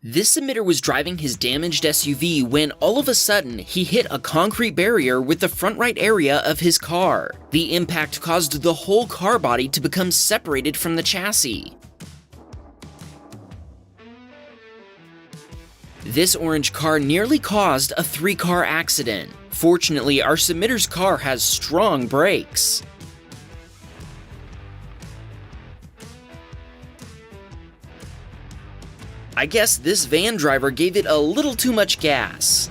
This emitter was driving his damaged SUV when all of a sudden he hit a concrete barrier with the front right area of his car. The impact caused the whole car body to become separated from the chassis. This orange car nearly caused a 3-car accident. Fortunately, our submitter's car has strong brakes. I guess this van driver gave it a little too much gas.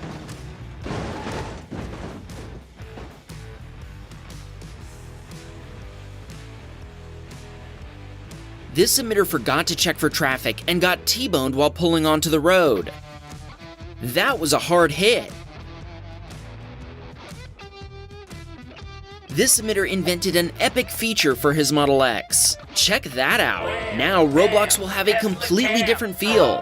This emitter forgot to check for traffic and got T-boned while pulling onto the road. That was a hard hit. This emitter invented an epic feature for his Model X. Check that out. Now Roblox will have a completely different feel.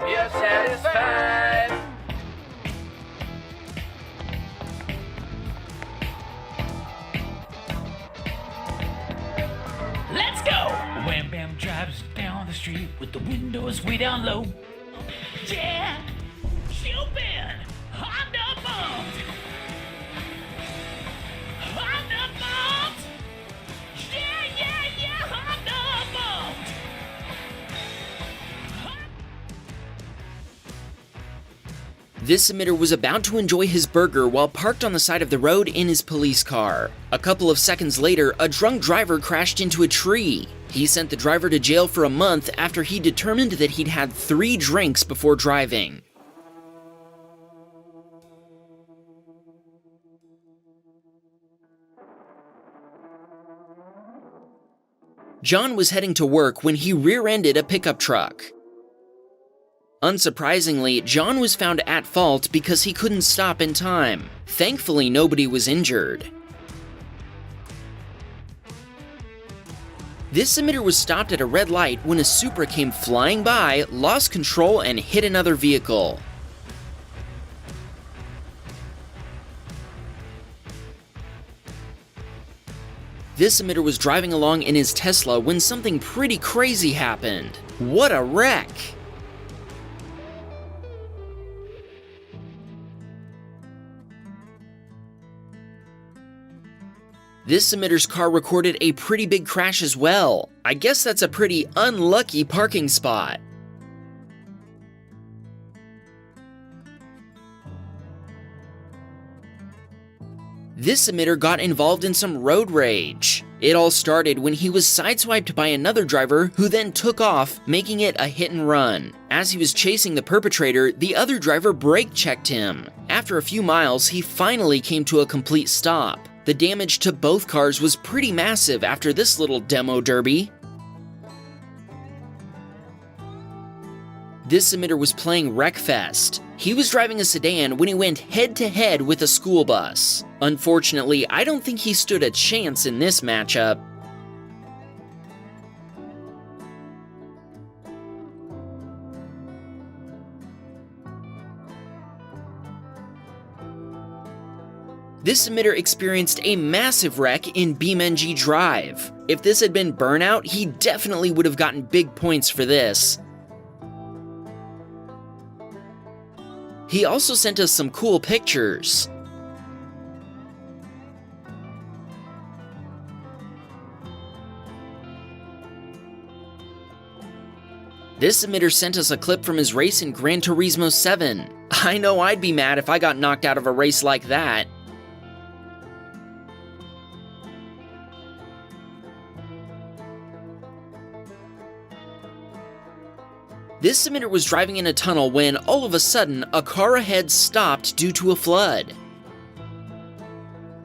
Let's go! Wham Bam drives down the street with the windows way down low. Yeah! Stupid! Honda bombed! Honda bombed! Yeah! Honda bombed! This emitter was about to enjoy his burger while parked on the side of the road in his police car. A couple of seconds later, a drunk driver crashed into a tree. He sent the driver to jail for a month after he determined that he'd had 3 drinks before driving. John was heading to work when he rear-ended a pickup truck. Unsurprisingly, John was found at fault because he couldn't stop in time. Thankfully, nobody was injured. This emitter was stopped at a red light when a Supra came flying by, lost control, and hit another vehicle. This emitter was driving along in his Tesla when something pretty crazy happened. What a wreck! This emitter's car recorded a pretty big crash as well. I guess that's a pretty unlucky parking spot. This emitter got involved in some road rage. It all started when he was sideswiped by another driver who then took off, making it a hit and run. As he was chasing the perpetrator, the other driver brake checked him. After a few miles, he finally came to a complete stop. The damage to both cars was pretty massive after this little demo derby. This emitter was playing Wreckfest. He was driving a sedan when he went head-to-head with a school bus. Unfortunately, I don't think he stood a chance in this matchup. This emitter experienced a massive wreck in BeamNG Drive. If this had been Burnout, he definitely would have gotten big points for this. He also sent us some cool pictures. This emitter sent us a clip from his race in Gran Turismo 7. I know I'd be mad if I got knocked out of a race like that. This emitter was driving in a tunnel when, all of a sudden, a car ahead stopped due to a flood.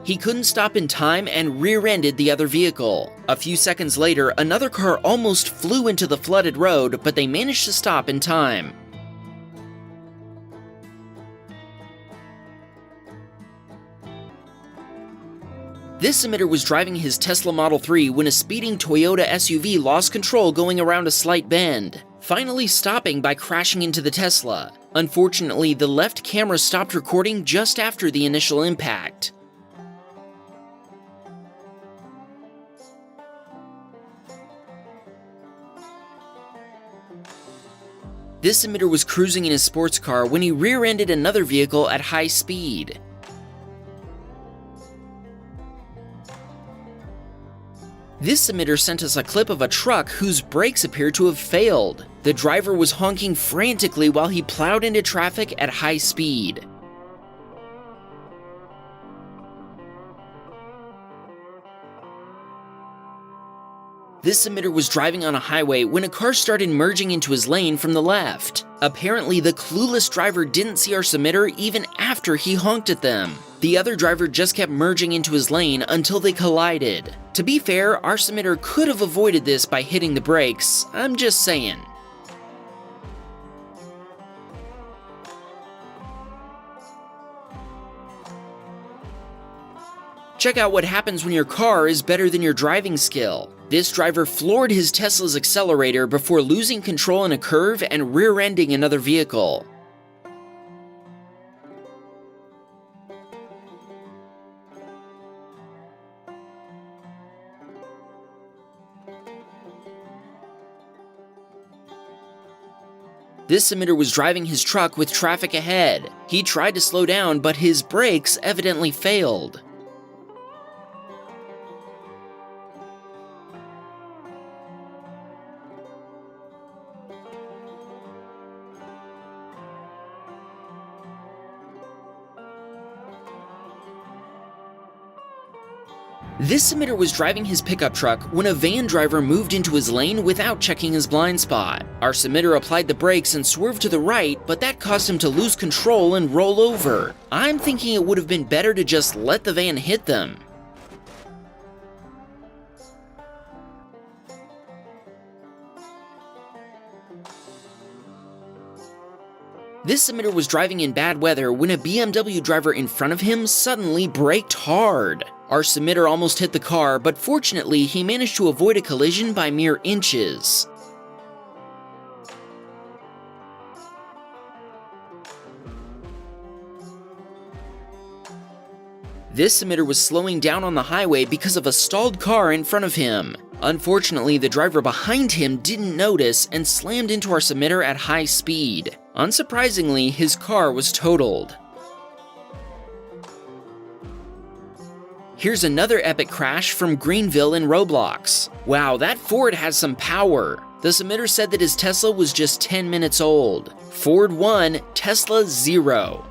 He couldn't stop in time and rear-ended the other vehicle. A few seconds later, another car almost flew into the flooded road, but they managed to stop in time. This emitter was driving his Tesla Model 3 when a speeding Toyota SUV lost control going around a slight bend, finally stopping by crashing into the Tesla. Unfortunately, the left camera stopped recording just after the initial impact. This submitter was cruising in his sports car when he rear-ended another vehicle at high speed. This submitter sent us a clip of a truck whose brakes appeared to have failed. The driver was honking frantically while he plowed into traffic at high speed. This submitter was driving on a highway when a car started merging into his lane from the left. Apparently, the clueless driver didn't see our submitter even after he honked at them. The other driver just kept merging into his lane until they collided. To be fair, our submitter could have avoided this by hitting the brakes. I'm just saying. Check out what happens when your car is better than your driving skill. This driver floored his Tesla's accelerator before losing control in a curve and rear-ending another vehicle. This submitter was driving his truck with traffic ahead. He tried to slow down, but his brakes evidently failed. This submitter was driving his pickup truck when a van driver moved into his lane without checking his blind spot. Our submitter applied the brakes and swerved to the right, but that caused him to lose control and roll over. I'm thinking it would have been better to just let the van hit them. This submitter was driving in bad weather when a BMW driver in front of him suddenly braked hard. Our submitter almost hit the car, but fortunately he managed to avoid a collision by mere inches. This submitter was slowing down on the highway because of a stalled car in front of him. Unfortunately, the driver behind him didn't notice and slammed into our submitter at high speed. Unsurprisingly, his car was totaled. Here's another epic crash from Greenville in Roblox. Wow, that Ford has some power. The submitter said that his Tesla was just 10 minutes old. Ford 1, Tesla 0.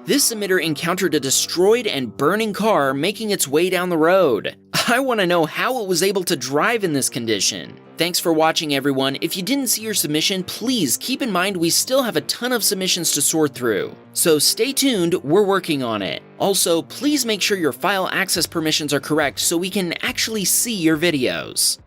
This submitter encountered a destroyed and burning car making its way down the road. I want to know how it was able to drive in this condition. Thanks for watching, everyone. If you didn't see your submission, please keep in mind we still have a ton of submissions to sort through. So stay tuned, we're working on it. Also, please make sure your file access permissions are correct so we can actually see your videos.